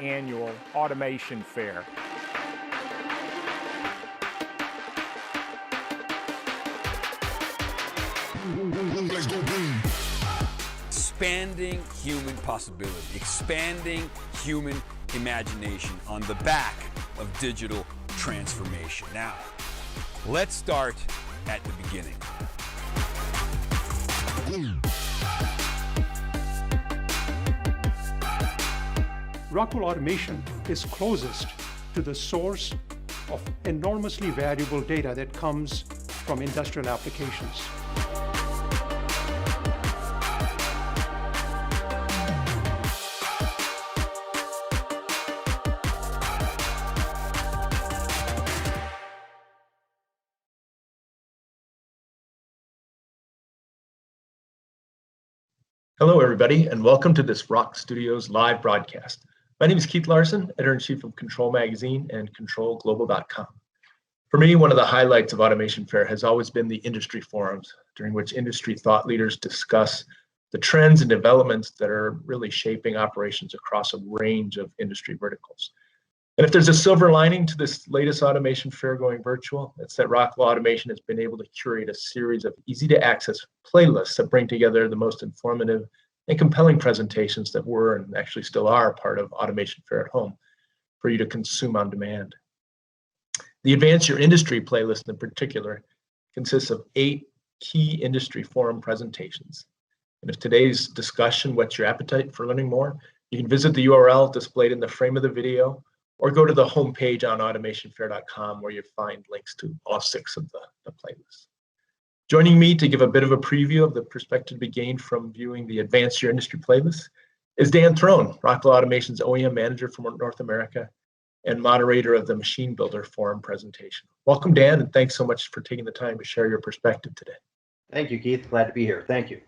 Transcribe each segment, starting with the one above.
annual Automation Fair. Expanding human possibility, expanding human imagination on the back of digital transformation. Now, let's start at the beginning. Rockwell Automation is closest to the source of enormously valuable data that comes from industrial applications. Hello, everybody, and welcome to this Rock Studios live broadcast. My name is Keith Larson, editor-in-chief of Control Magazine and ControlGlobal.com. For me, one of the highlights of Automation Fair has always been the industry forums, during which industry thought leaders discuss the trends and developments that are really shaping operations across a range of industry verticals. And if there's a silver lining to this latest Automation Fair going virtual, it's that Rockwell Automation has been able to curate a series of easy-to-access playlists that bring together the most informative and compelling presentations that were and actually still are part of Automation Fair at Home for you to consume on demand. The Advance Your Industry playlist in particular consists of 8 key industry forum presentations. And if today's discussion whets your appetite for learning more, you can visit the URL displayed in the frame of the video, or go to the homepage on automationfair.com where you find links to all 6 of the playlists. Joining me to give a bit of a preview of the perspective to be gained from viewing the Advance Your Industry playlist is Dan Throne, Rockwell Automation's OEM manager for North America and moderator of the Machine Builder Forum presentation. Welcome, Dan, and thanks so much for taking the time to share your perspective today. Thank you, Keith. Glad to be here. Thank you.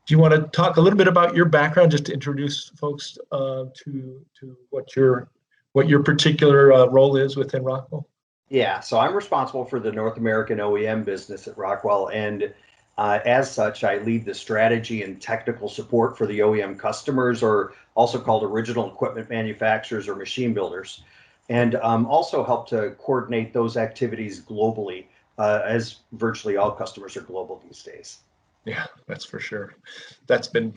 Do you want to talk a little bit about your background, just to introduce folks to what your particular role is within Rockwell? Yeah, so I'm responsible for the North American OEM business at Rockwell, and as such, I lead the strategy and technical support for the OEM customers, or also called original equipment manufacturers or machine builders, and also help to coordinate those activities globally, as virtually all customers are global these days. Yeah, that's for sure. That's been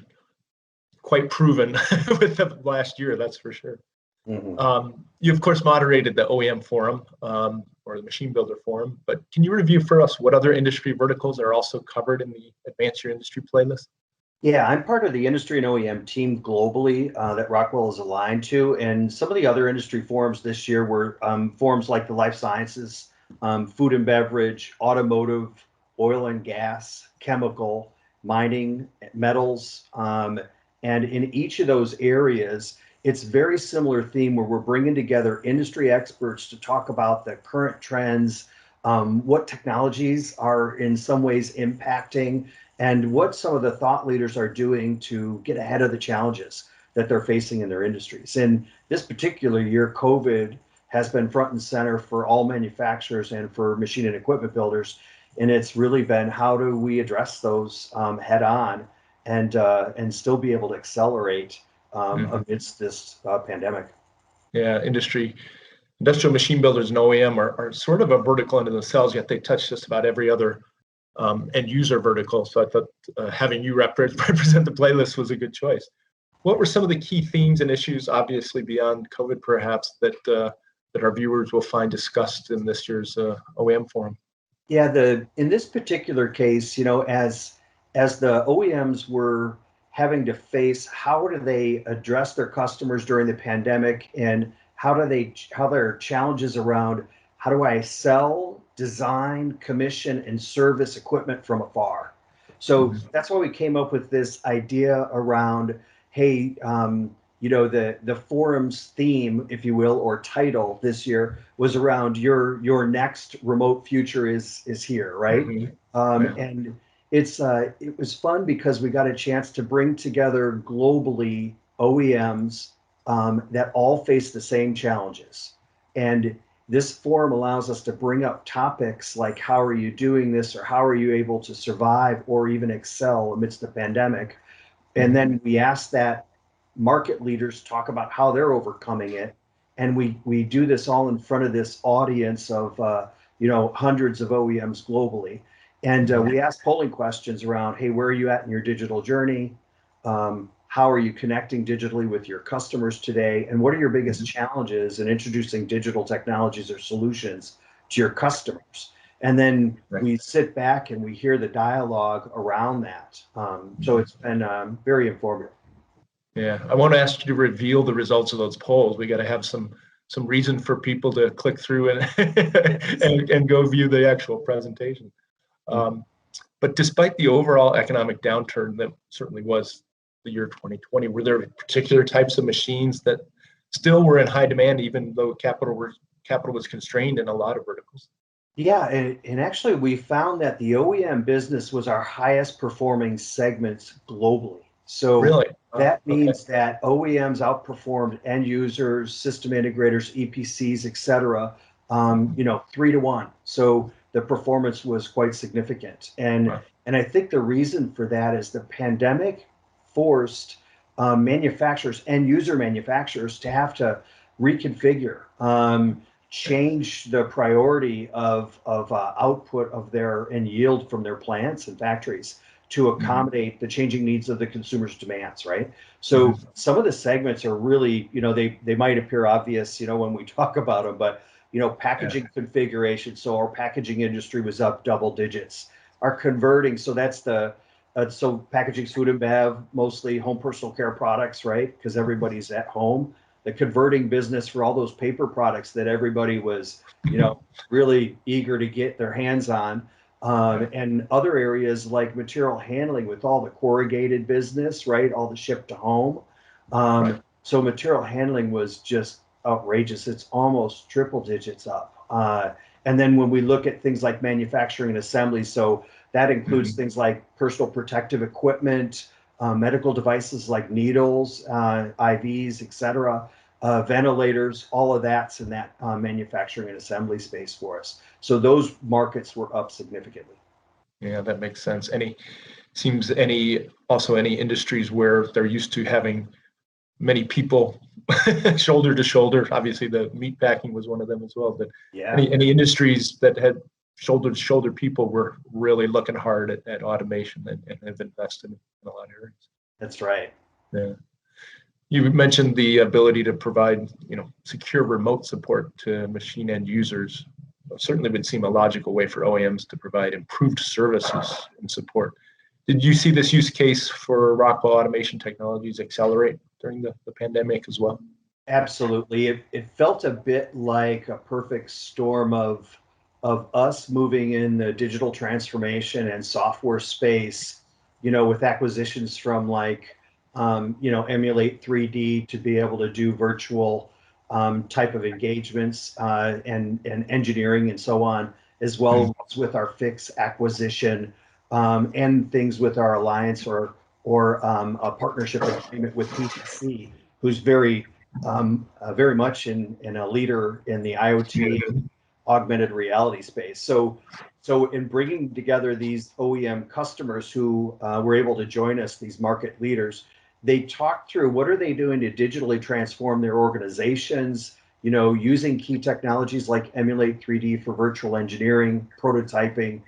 quite proven with the last year, that's for sure. Mm-hmm. You, of course, moderated the OEM forum, or the Machine Builder Forum, but can you review for us what other industry verticals are also covered in the Advance Your Industry playlist? Yeah, I'm part of the industry and OEM team globally that Rockwell is aligned to, and some of the other industry forums this year were forums like the life sciences, food and beverage, automotive, oil and gas, chemical, mining, metals, and in each of those areas, it's very similar theme where we're bringing together industry experts to talk about the current trends, what technologies are in some ways impacting, and what some of the thought leaders are doing to get ahead of the challenges that they're facing in their industries. And this particular year, COVID has been front and center for all manufacturers and for machine and equipment builders. And it's really been, how do we address those head on and still be able to accelerate amidst this pandemic. Yeah, industrial machine builders and OEM are sort of a vertical into themselves, yet they touch just about every other end user vertical. So I thought having you represent the playlist was a good choice. What were some of the key themes and issues, obviously beyond COVID perhaps, that our viewers will find discussed in this year's OEM forum? Yeah, in this particular case, as the OEMs were having to face how do they address their customers during the pandemic, and how their challenges around how do I sell, design, commission, and service equipment from afar. So that's why we came up with this idea around, hey, the forum's theme, if you will, or title this year was around your next remote future is here, right? Mm-hmm. And it was fun because we got a chance to bring together globally OEMs that all face the same challenges. And this forum allows us to bring up topics like, how are you doing this, or how are you able to survive or even excel amidst the pandemic? And then we ask that market leaders talk about how they're overcoming it. And we do this all in front of this audience of, hundreds of OEMs globally. And we ask polling questions around, hey, where are you at in your digital journey? How are you connecting digitally with your customers today? And what are your biggest challenges in introducing digital technologies or solutions to your customers? And then we sit back and we hear the dialogue around that. So it's been very informative. Yeah, I want to ask you to reveal the results of those polls. We got to have some reason for people to click through and go view the actual presentation. But despite the overall economic downturn that certainly was the year 2020, were there particular types of machines that still were in high demand, even though capital was constrained in a lot of verticals? Yeah, and actually we found that the OEM business was our highest performing segments globally. So really? that means that OEMs outperformed end users, system integrators, EPCs, et cetera, 3-1. So the performance was quite significant. And I think the reason for that is the pandemic forced manufacturers, end user manufacturers, to have to reconfigure, change the priority of output of their and yield from their plants and factories to accommodate the changing needs of the consumer's demands, right? So some of the segments are really, they might appear obvious, when we talk about them, but packaging configuration. So our packaging industry was up double digits. Our converting, so that's so packaging's food and bev, mostly home personal care products, right? Because everybody's at home. The converting business for all those paper products that everybody was, really eager to get their hands on. And other areas like material handling with all the corrugated business, right? All the ship to home. So material handling was just outrageous. It's almost triple digits up. And then when we look at things like manufacturing and assembly, so that includes things like personal protective equipment, medical devices like needles, IVs, et cetera, ventilators, all of that's in that manufacturing and assembly space for us. So those markets were up significantly. Yeah, that makes sense. Any industries where they're used to having many people shoulder to shoulder? Obviously, the meat packing was one of them as well. But any industries that had shoulder to shoulder people were really looking hard at automation and have invested in a lot of areas. That's right. Yeah. You mentioned the ability to provide, secure remote support to machine end users. It certainly would seem a logical way for OEMs to provide improved services and support. Did you see this use case for Rockwell Automation Technologies accelerate during the pandemic as well? Absolutely. It felt a bit like a perfect storm of us moving in the digital transformation and software space, with acquisitions from like, Emulate 3D to be able to do virtual type of engagements and engineering and so on, as well as with our Fix acquisition and things with our alliance or a partnership agreement with PTC, who's very much in a leader in the IoT augmented reality space. So in bringing together these OEM customers who were able to join us, these market leaders, they talked through what are they doing to digitally transform their organizations, using key technologies like Emulate 3D for virtual engineering, prototyping,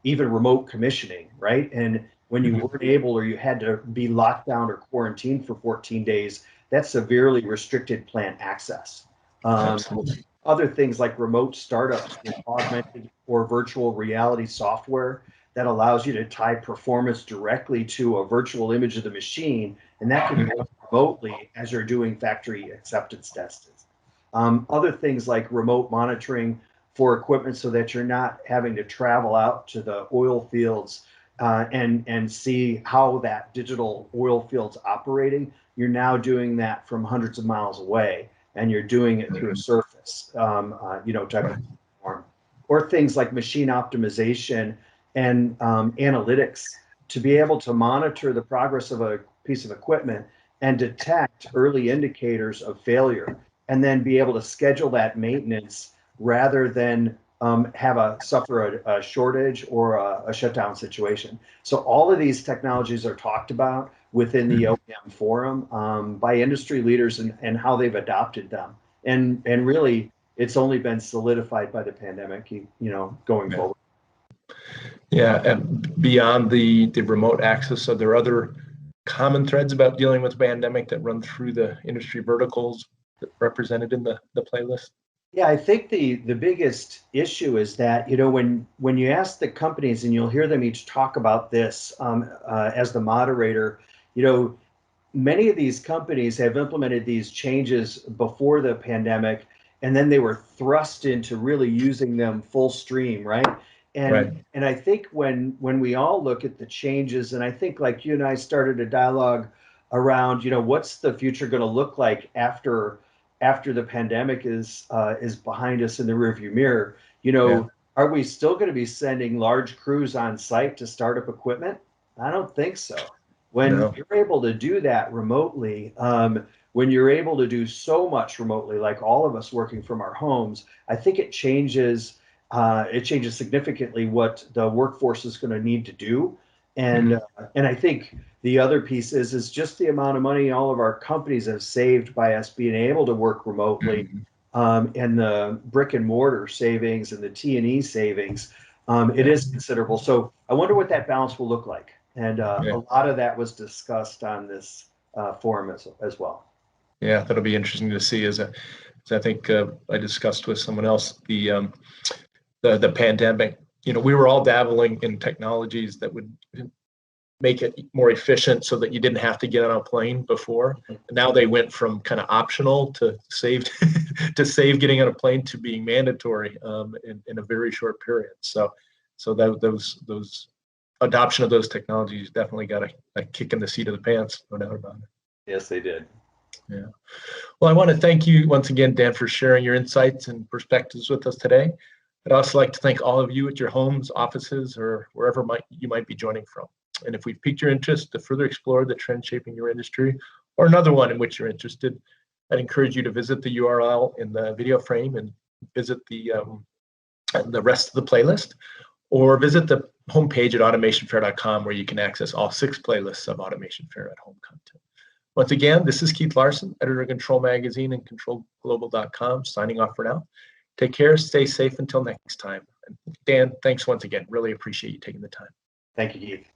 even remote commissioning, right? And when you weren't able or you had to be locked down or quarantined for 14 days, that's severely restricted plant access. Other things like remote startups with augmented or virtual reality software that allows you to tie performance directly to a virtual image of the machine, and that can work remotely as you're doing factory acceptance tests. Other things like remote monitoring for equipment so that you're not having to travel out to the oil fields and see how that digital oil field's operating. You're now doing that from hundreds of miles away, and you're doing it through a surface, type of form. Or things like machine optimization and analytics to be able to monitor the progress of a piece of equipment and detect early indicators of failure, and then be able to schedule that maintenance rather than suffer a shortage or a shutdown situation. So all of these technologies are talked about within the OEM forum by industry leaders and how they've adopted them. And really, it's only been solidified by the pandemic, going forward. Yeah, and beyond the remote access, are there other common threads about dealing with the pandemic that run through the industry verticals represented in the playlist? Yeah, I think the biggest issue is that, when you ask the companies, and you'll hear them each talk about this as the moderator, many of these companies have implemented these changes before the pandemic, and then they were thrust into really using them full stream, right? And I think when we all look at the changes, and I think like you and I started a dialogue around, what's the future going to look like after the pandemic is behind us in the rearview mirror? Are we still going to be sending large crews on site to start up equipment? I don't think so. When you're able to do that remotely, when you're able to do so much remotely, like all of us working from our homes, I think it changes significantly what the workforce is going to need to do. And I think the other piece is just the amount of money all of our companies have saved by us being able to work remotely, and the brick and mortar savings and the T&E savings. It is considerable. So I wonder what that balance will look like. And a lot of that was discussed on this forum as well. Yeah, that'll be interesting to see. As I think I discussed with someone else, the pandemic. We were all dabbling in technologies that would make it more efficient, so that you didn't have to get on a plane before. And now they went from kind of optional to saved to save getting on a plane to being mandatory in a very short period. So those adoption of those technologies definitely got a kick in the seat of the pants, no doubt about it. Yes, they did. Yeah. Well, I want to thank you once again, Dan, for sharing your insights and perspectives with us today. I'd also like to thank all of you at your homes, offices, or wherever you might be joining from. And if we've piqued your interest to further explore the trend shaping your industry, or another one in which you're interested, I'd encourage you to visit the URL in the video frame and visit the rest of the playlist, or visit the homepage at automationfair.com, where you can access all 6 playlists of Automation Fair at Home content. Once again, this is Keith Larson, editor of Control Magazine and ControlGlobal.com, signing off for now. Take care, stay safe until next time. And Dan, thanks once again. Really appreciate you taking the time. Thank you, Keith.